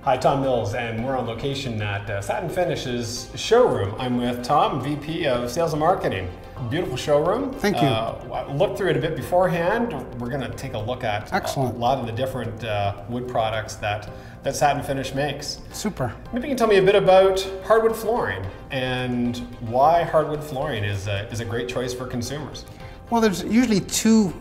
Hi, Tom Mills, and we're on location at Satin Finish's showroom. I'm with Tom, VP of Sales and Marketing. Beautiful showroom. Thank you. I looked through it a bit beforehand. We're going to take a look at a lot of the different wood products that Satin Finish makes. Super. Maybe you can tell me a bit about hardwood flooring and why hardwood flooring is a great choice for consumers. Well, there's usually two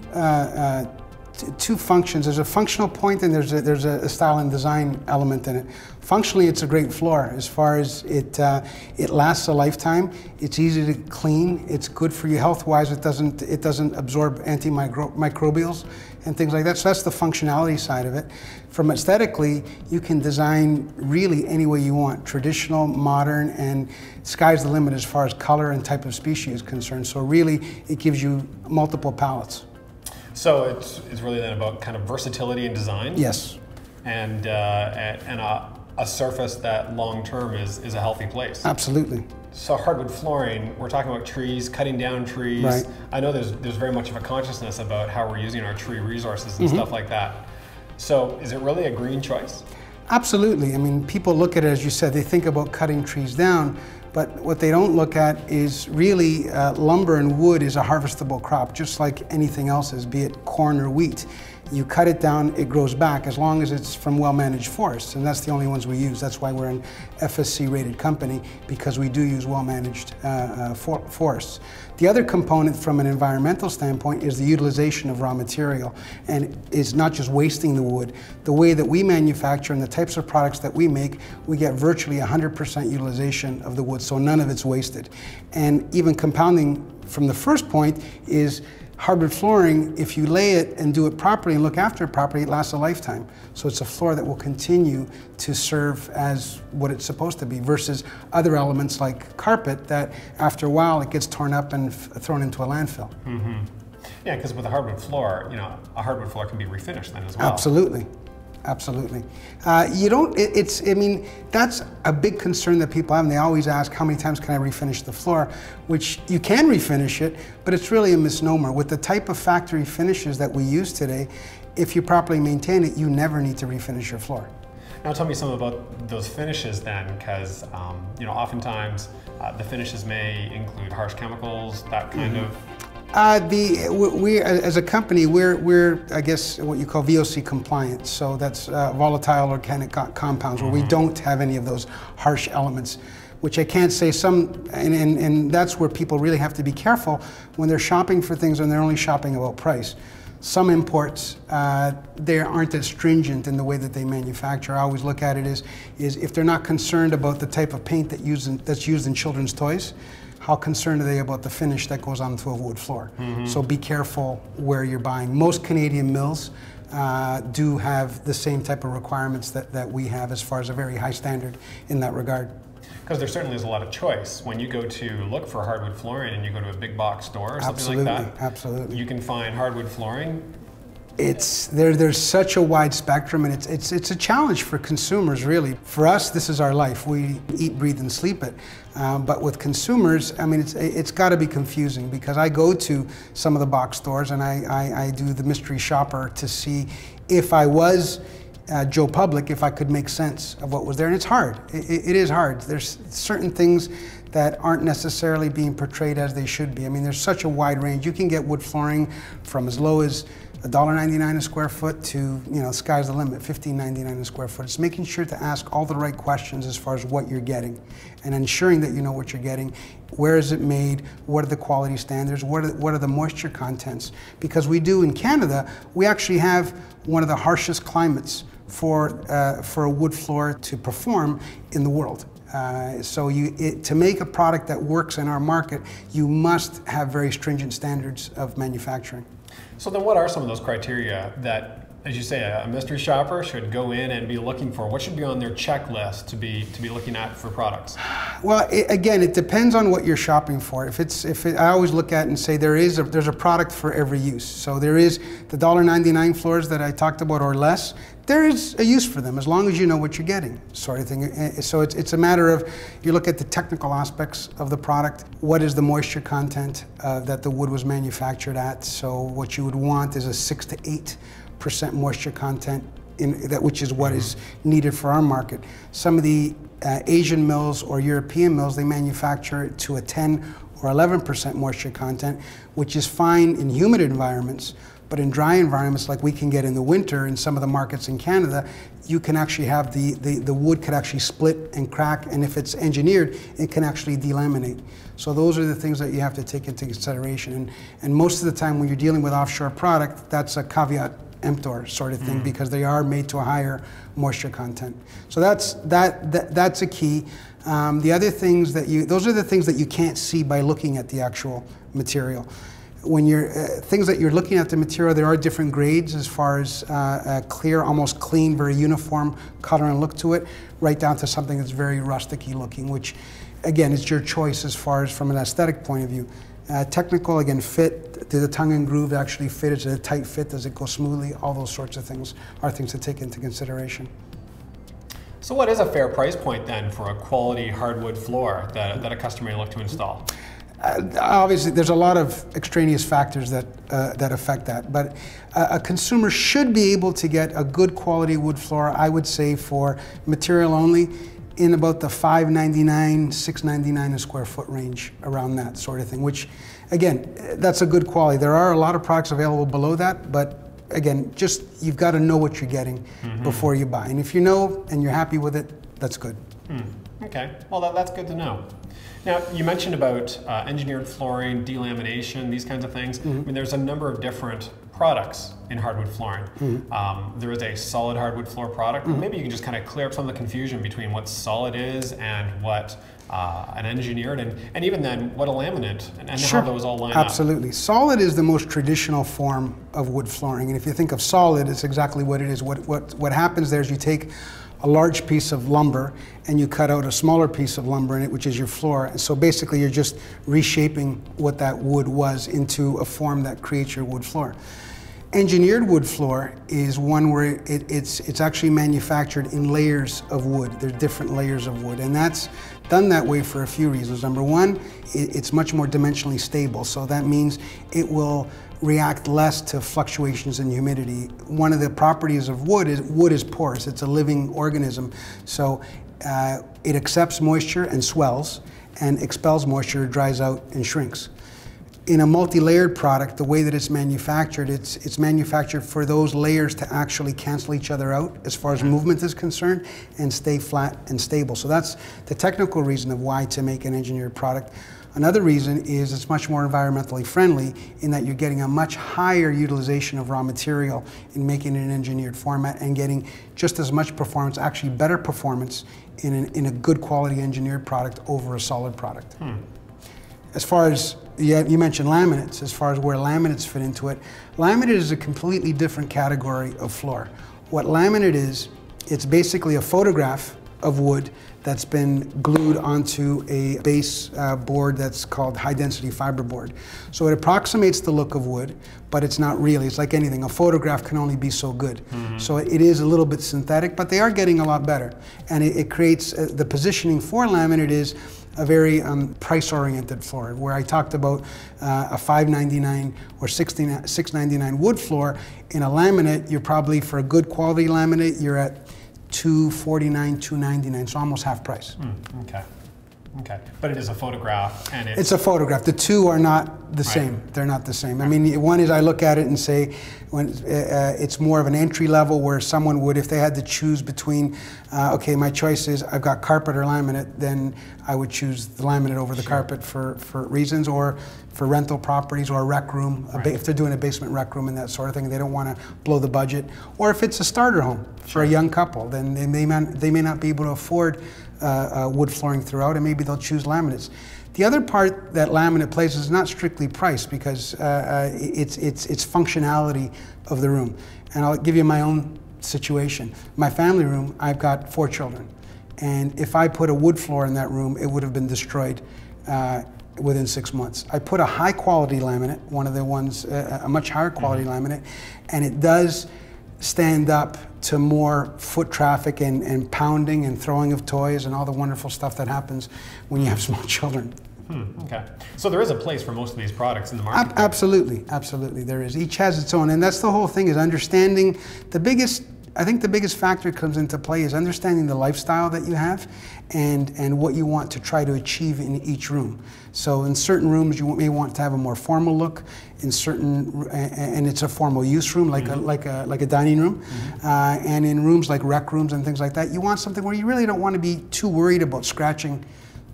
functions. There's a functional point and there's a style and design element in it. Functionally, it's a great floor as far as it lasts a lifetime. It's easy to clean. It's good for you health-wise. It doesn't absorb antimicrobials and things like that. So that's the functionality side of it. From aesthetically, you can design really any way you want, traditional, modern, and sky's the limit as far as color and type of species is concerned. So really, it gives you multiple palettes. So it's really then about kind of versatility in design? Yes. And a surface that long-term is a healthy place? Absolutely. So hardwood flooring, we're talking about trees, cutting down trees. Right. I know there's very much of a consciousness about how we're using our tree resources and stuff like that. So is it really a green choice? Absolutely. I mean, people look at it, as you said, they think about cutting trees down, but what they don't look at is really lumber and wood is a harvestable crop, just like anything else is, be it corn or wheat. You cut it down, it grows back, as long as it's from well-managed forests, and that's the only ones we use. That's why we're an FSC-rated company, because we do use well-managed forests. The other component from an environmental standpoint is the utilization of raw material, and it's not just wasting the wood. The way that we manufacture and the types of products that we make, we get virtually 100% utilization of the wood, so none of it's wasted. And even compounding from the first point is hardwood flooring, if you lay it and do it properly and look after it properly, it lasts a lifetime. So it's a floor that will continue to serve as what it's supposed to be, versus other elements like carpet that after a while it gets torn up and thrown into a landfill. Mm-hmm. Yeah, because with a hardwood floor, a hardwood floor can be refinished then as well. Absolutely. Absolutely. I mean, that's a big concern that people have, and they always ask, how many times can I refinish the floor? Which you can refinish it, but it's really a misnomer. With the type of factory finishes that we use today, if you properly maintain it, you never need to refinish your floor. Now tell me some about those finishes then, because oftentimes the finishes may include harsh chemicals, that kind of. We as a company, we're I guess what you call VOC compliant. So that's volatile organic compounds, where we don't have any of those harsh elements, which I can't say and that's where people really have to be careful when they're shopping for things and they're only shopping about price. Some imports, they aren't as stringent in the way that they manufacture. I always look at it is if they're not concerned about the type of paint that's used in children's toys, how concerned are they about the finish that goes onto a wood floor? So be careful where you're buying. Most Canadian mills do have the same type of requirements that we have, as far as a very high standard in that regard. Because there certainly is a lot of choice. When you go to look for hardwood flooring and you go to a big box store or something like that, absolutely, you can find hardwood flooring. There's such a wide spectrum, and it's a challenge for consumers, really. For us, this is our life. We eat, breathe, and sleep it. But with consumers, I mean, it's got to be confusing, because I go to some of the box stores and I do the mystery shopper to see if I was Joe Public, if I could make sense of what was there. And it's hard. It is hard. There's certain things that aren't necessarily being portrayed as they should be. I mean, there's such a wide range. You can get wood flooring from as low as $1.99 a square foot to, sky's the limit, $15.99 a square foot. It's making sure to ask all the right questions as far as what you're getting, and ensuring that you know what you're getting. Where is it made? What are the quality standards? What are the moisture contents? Because we do, in Canada, we actually have one of the harshest climates for a wood floor to perform in the world. So to make a product that works in our market, you must have very stringent standards of manufacturing. So then what are some of those criteria that, as you say, a mystery shopper should go in and be looking for? What should be on their checklist to be looking at for products? Well, again, it depends on what you're shopping for. I always look at it and say there's a product for every use. So there is the $1.99 floors that I talked about or less. There is a use for them, as long as you know what you're getting, sort of thing. So it's a matter of, you look at the technical aspects of the product. What is the moisture content that the wood was manufactured at? So what you would want is a 6 to 8% moisture content which is what is needed for our market. Some of the Asian mills or European mills, they manufacture it to a 10 or 11% moisture content, which is fine in humid environments, but in dry environments like we can get in the winter in some of the markets in Canada, you can actually have the wood could actually split and crack, and if it's engineered, it can actually delaminate. So those are the things that you have to take into consideration. And most of the time when you're dealing with offshore product, that's a caveat emptor sort of thing, because they are made to a higher moisture content. So that's a key. The other things those are the things that you can't see by looking at the actual material. When you're things that you're looking at the material, there are different grades as far as clear, almost clean, very uniform color and look to it, right down to something that's very rusticy looking, which again, it's your choice as far as from an aesthetic point of view. Technical, again, fit, do the tongue and groove actually fit? Is it a tight fit? Does it go smoothly? All those sorts of things are things to take into consideration. So what is a fair price point then for a quality hardwood floor that a customer may look to install? Obviously, there's a lot of extraneous factors that affect that, but a consumer should be able to get a good quality wood floor, I would say, for material only, in about the $5.99, $6.99 a square foot range, around that sort of thing, which, again, that's a good quality. There are a lot of products available below that, but again, just you've got to know what you're getting before you buy. And if you know and you're happy with it, that's good. Okay, well that's good to know. Now, you mentioned about engineered flooring, delamination, these kinds of things. I mean, there's a number of different products in hardwood flooring. There is a solid hardwood floor product. Maybe you can just kind of clear up some of the confusion between what solid is and what an engineered, and even then what a laminate, and Sure. how those all line up. Absolutely. Solid is the most traditional form of wood flooring. And if you think of solid, it's exactly what it is. What happens there is you take a large piece of lumber and you cut out a smaller piece of lumber in it, which is your floor. And so basically you're just reshaping what that wood was into a form that creates your wood floor. Engineered wood floor is one where it's actually manufactured in layers of wood. There's different layers of wood, and that's done that way for a few reasons. Number one, it's much more dimensionally stable, so that means it will react less to fluctuations in humidity. One of the properties of wood is porous. It's a living organism, so it accepts moisture and swells, and expels moisture, dries out, and shrinks. In a multi-layered product, the way that it's manufactured for those layers to actually cancel each other out as far as movement is concerned and stay flat and stable. So that's the technical reason of why to make an engineered product. Another reason is it's much more environmentally friendly in that you're getting a much higher utilization of raw material in making it an engineered format and getting just as much performance, actually better performance in a good quality engineered product over a solid product. As far as, you mentioned laminates, as far as where laminates fit into it, laminate is a completely different category of floor. What laminate is, it's basically a photograph of wood that's been glued onto a base board that's called high density fiberboard. So it approximates the look of wood, but it's not really. It's like anything. A photograph can only be so good. So it is a little bit synthetic, but they are getting a lot better. And it creates, the positioning for laminate is a very price-oriented floor, where I talked about a $5.99 or $6.99 wood floor. In a laminate, you're probably, for a good quality laminate, you're at $249, $299, so almost half price. Okay, but it is a photograph, and it's a photograph. The two are not the same. They're not the same. I mean, one is I look at it and say, it's more of an entry level where someone would, if they had to choose between, okay, my choice is I've got carpet or laminate, then I would choose the laminate over the carpet for reasons, or for rental properties or a rec room, if they're doing a basement rec room and that sort of thing, they don't want to blow the budget. Or if it's a starter home for a young couple, then they may not be able to afford wood flooring throughout, and maybe they'll choose laminates. The other part that laminate plays is not strictly price, because it's functionality of the room. And I'll give you my own situation. My family room, I've got 4 children. And if I put a wood floor in that room, it would have been destroyed within 6 months. I put a high quality laminate, one of the ones, a much higher quality laminate, and it does stand up to more foot traffic and pounding and throwing of toys and all the wonderful stuff that happens when you have small children. Okay. So there is a place for most of these products in the market. Absolutely, absolutely there is. Each has its own, and that's the whole thing, is understanding. The biggest I think the biggest factor that comes into play is understanding the lifestyle that you have and what you want to try to achieve in each room. So in certain rooms you may want to have a more formal look, in certain, and it's a formal use room like a dining room, and in rooms like rec rooms and things like that, you want something where you really don't want to be too worried about scratching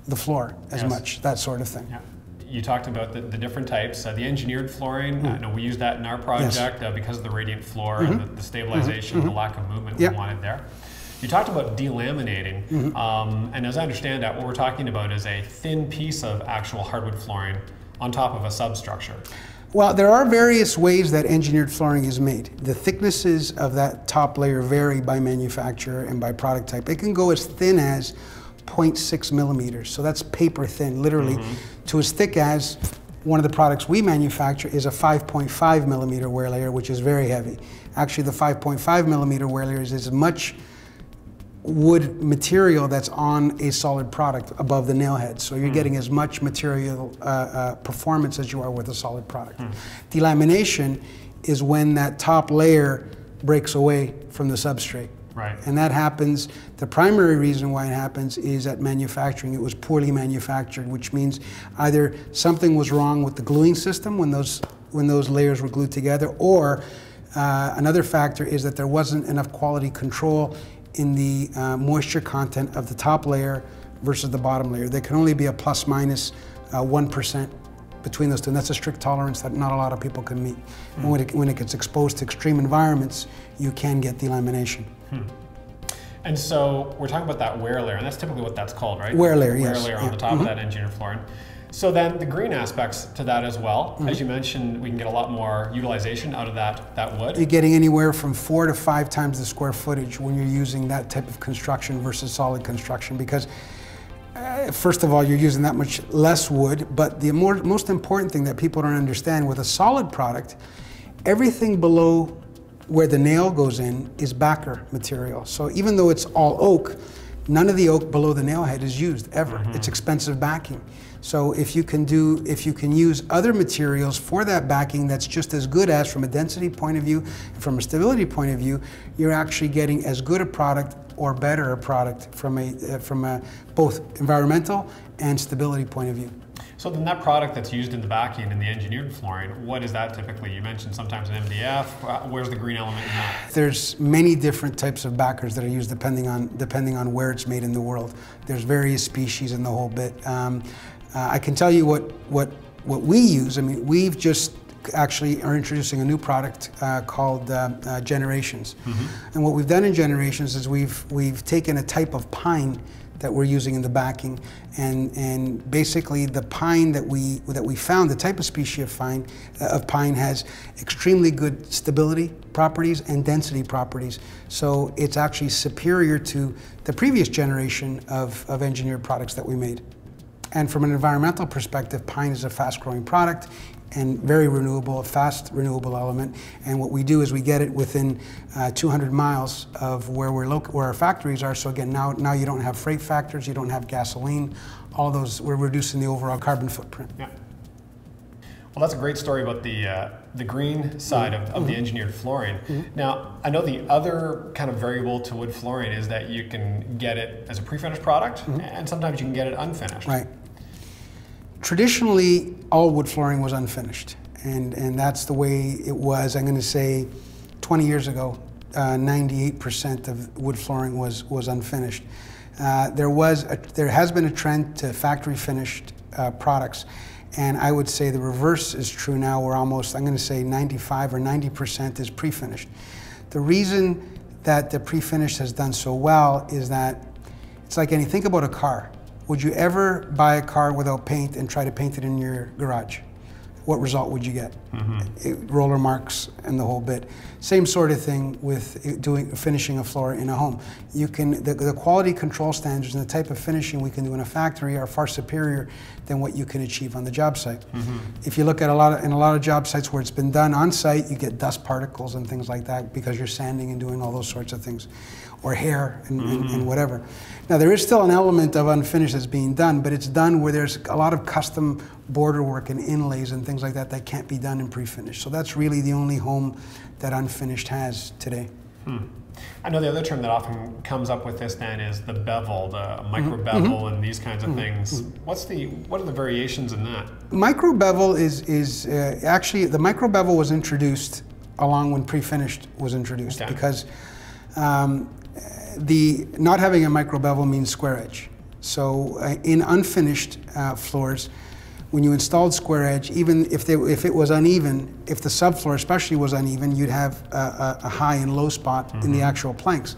the floor as much, that sort of thing. Yeah. You talked about the different types. The engineered flooring, I know we used that in our project because of the radiant floor and the stabilization, the lack of movement we wanted there. You talked about delaminating, and as I understand it, what we're talking about is a thin piece of actual hardwood flooring on top of a substructure. Well, there are various ways that engineered flooring is made. The thicknesses of that top layer vary by manufacturer and by product type. It can go as thin as 0.6 millimeters, so that's paper thin, literally, to as thick as one of the products we manufacture is a 5.5 millimeter wear layer, which is very heavy. Actually, the 5.5 millimeter wear layer is as much wood material that's on a solid product above the nail head. So you're getting as much material performance as you are with a solid product. Delamination is when that top layer breaks away from the substrate. Right. And that happens, the primary reason why it happens is at manufacturing. It was poorly manufactured, which means either something was wrong with the gluing system when those layers were glued together, or another factor is that there wasn't enough quality control in the moisture content of the top layer versus the bottom layer. There can only be a plus minus 1% between those two, and that's a strict tolerance that not a lot of people can meet. And when it gets exposed to extreme environments, you can get delamination. And so we're talking about that wear layer, and that's typically what that's called, right? Wear layer, yes. Wear layer on the top of that engineered flooring. So then the green aspects to that as well. As you mentioned, we can get a lot more utilization out of that wood. You're getting anywhere from 4 to 5 times the square footage when you're using that type of construction versus solid construction, because first of all, you're using that much less wood, but the most important thing that people don't understand with a solid product, everything below where the nail goes in is backer material. So even though it's all oak, none of the oak below the nail head is used ever. It's expensive backing. So if you can use other materials for that backing that's just as good as, from a density point of view, and from a stability point of view, you're actually getting as good a product or better a product from a both environmental and stability point of view. So then that product that's used in the backing and the engineered flooring, what is that typically? You mentioned sometimes an MDF. Where's the green element in that? There's many different types of backers that are used depending on where it's made in the world. There's various species in the whole bit. I can tell you what we use. I mean, we've just actually are introducing a new product called Generations. And what we've done in Generations is we've taken a type of pine that we're using in the backing, and basically the pine that we found, the type of species of pine has extremely good stability properties and density properties. So it's actually superior to the previous generation of engineered products that we made. And from an environmental perspective, pine is a fast-growing product and very renewable, a fast renewable element. And what we do is we get it within 200 miles of where our factories are. So again, now you don't have freight factors, you don't have gasoline, all those, we're reducing the overall carbon footprint. Yeah. Well, that's a great story about the green side of the engineered flooring. Now, I know the other kind of variable to wood flooring is that you can get it as a pre-finished product, and sometimes you can get it unfinished. Right. Traditionally, all wood flooring was unfinished, and that's the way it was. I'm going to say 20 years ago, 98% of wood flooring was unfinished. There has been a trend to factory finished products, and I would say the reverse is true now. We're almost, I'm going to say 95 or 90% is pre-finished. The reason that the pre-finished has done so well is that it's like think about a car. Would you ever buy a car without paint and try to paint it in your garage? What result would you get? Roller marks and the whole bit. Same sort of thing with finishing a floor in a home. You can, the quality control standards and the type of finishing we can do in a factory are far superior than what you can achieve on the job site. If you look at in a lot of job sites where it's been done on site, you get dust particles and things like that because you're sanding and doing all those sorts of things, or hair and whatever. Now there is still an element of unfinished that's being done, but it's done where there's a lot of custom border work and inlays and things like that that can't be done in pre-finished. So that's really the only home that unfinished has today. I know the other term that often comes up with this then is the bevel, the micro bevel, and these kinds of things. What are the variations in that? Micro bevel is actually, the micro bevel was introduced along when pre-finished was introduced, because not having a micro bevel means square edge. So in unfinished floors, when you installed square edge, even if it was uneven, if the subfloor especially was uneven, you'd have a high and low spot in the actual planks.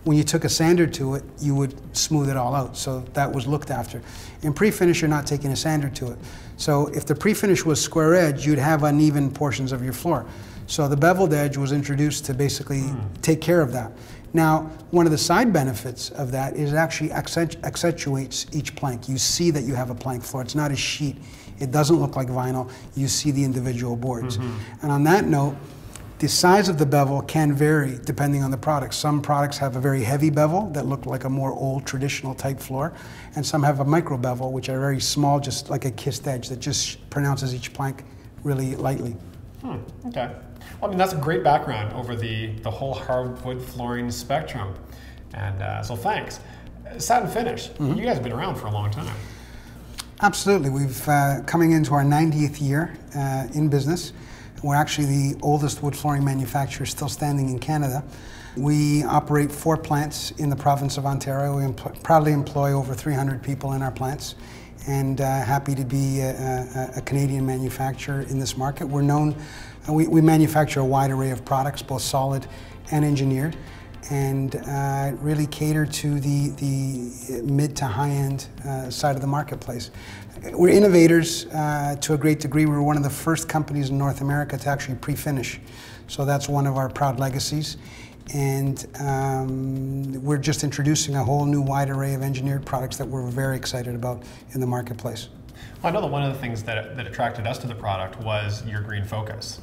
When you took a sander to it, you would smooth it all out. So that was looked after. In pre-finish, you're not taking a sander to it. So if the pre-finish was square edge, you'd have uneven portions of your floor. So the beveled edge was introduced to basically take care of that. Now, one of the side benefits of that is it actually accentuates each plank. You see that you have a plank floor. It's not a sheet. It doesn't look like vinyl. You see the individual boards. And on that note, the size of the bevel can vary depending on the product. Some products have a very heavy bevel that look like a more old traditional type floor, and some have a micro bevel, which are very small, just like a kissed edge that just pronounces each plank really lightly. Okay. Well, I mean, that's a great background over the whole hardwood flooring spectrum. And so thanks. Satin finish, you guys have been around for a long time. Absolutely. We've coming into our 90th year in business. We're actually the oldest wood flooring manufacturer still standing in Canada. We operate 4 plants in the province of Ontario. We proudly employ over 300 people in our plants, and happy to be a Canadian manufacturer in this market. We're known, we manufacture a wide array of products, both solid and engineered, and really cater to the mid to high-end side of the marketplace. We're innovators to a great degree. We were one of the first companies in North America to actually pre-finish. So that's one of our proud legacies. And we're just introducing a whole new wide array of engineered products that we're very excited about in the marketplace. Well, I know that one of the things that attracted us to the product was your green focus.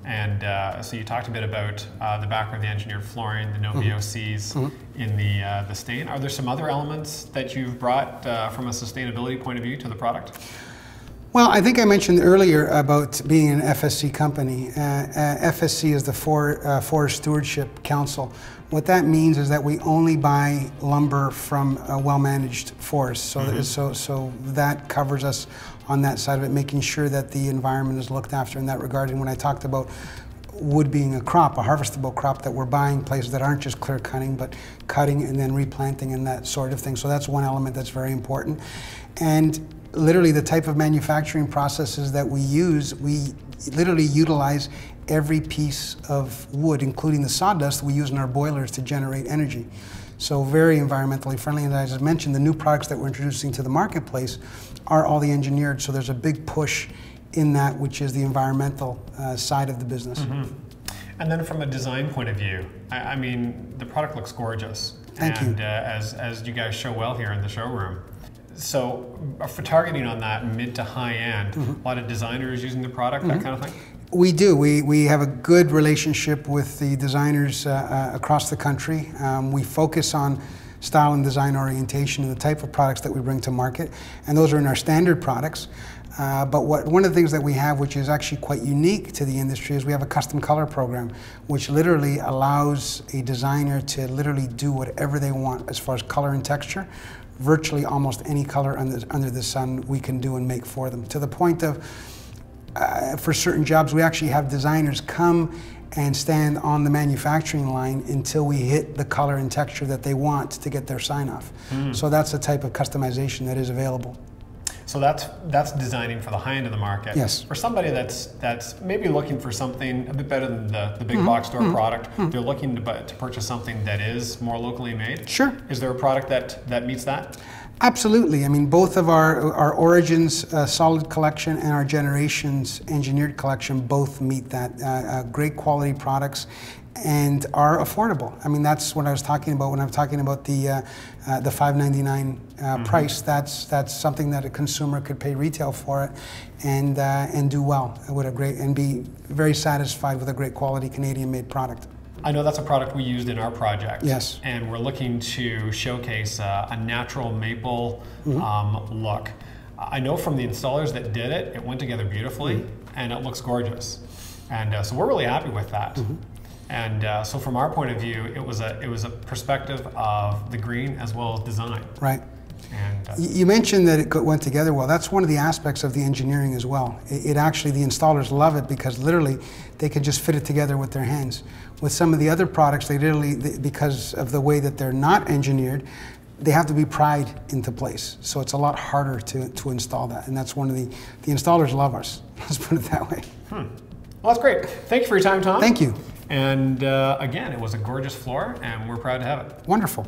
And so you talked a bit about the background of the engineered flooring, the no VOCs in the stain. Are there some other elements that you've brought from a sustainability point of view to the product? Well, I think I mentioned earlier about being an FSC company. FSC is the Forest Stewardship Council. What that means is that we only buy lumber from a well-managed forest. So, so that covers us on that side of it, making sure that the environment is looked after in that regard. And when I talked about wood being a crop, a harvestable crop, that we're buying places that aren't just clear cutting, but cutting and then replanting and that sort of thing. So that's one element that's very important. And literally the type of manufacturing processes that we use, we literally utilize every piece of wood, including the sawdust we use in our boilers to generate energy. So very environmentally friendly. And as I mentioned, the new products that we're introducing to the marketplace are all the engineered. So there's a big push in that, which is the environmental side of the business. And then from a design point of view, I mean, the product looks gorgeous. Thank you. As you guys show well here in the showroom. So for targeting on that mid to high end, a lot of designers using the product, that kind of thing? We do. We have a good relationship with the designers across the country. We focus on style and design orientation and the type of products that we bring to market, and those are in our standard products. But one of the things that we have, which is actually quite unique to the industry, is we have a custom color program, which literally allows a designer to literally do whatever they want as far as color and texture. Virtually almost any color under the sun we can do and make for them, to the point of for certain jobs we actually have designers come and stand on the manufacturing line until we hit the color and texture that they want to get their sign off. So that's the type of customization that is available. So that's designing for the high end of the market. Yes. For somebody that's maybe looking for something a bit better than the big box store product, they're looking to purchase something that is more locally made. Sure. Is there a product that meets that? Absolutely. I mean, both of our Origins solid collection and our Generations engineered collection both meet that. Great quality products and are affordable. I mean, that's what I was talking about when I'm talking about the $5.99 price. That's something that a consumer could pay retail for it and do well with a great, and be very satisfied with a great quality Canadian-made product. I know that's a product we used in our project. Yes. And we're looking to showcase a natural maple look. I know from the installers that did it, it went together beautifully and it looks gorgeous. And so we're really happy with that. And so from our point of view, it was a perspective of the green as well as design. Right. And you mentioned that it went together well. That's one of the aspects of the engineering as well. It actually, the installers love it because literally they can just fit it together with their hands. With some of the other products, they literally, because of the way that they're not engineered, they have to be pried into place. So it's a lot harder to install that. And that's one of the installers love us. Let's put it that way. Well, that's great. Thank you for your time, Tom. Thank you. And again, it was a gorgeous floor, and we're proud to have it. Wonderful.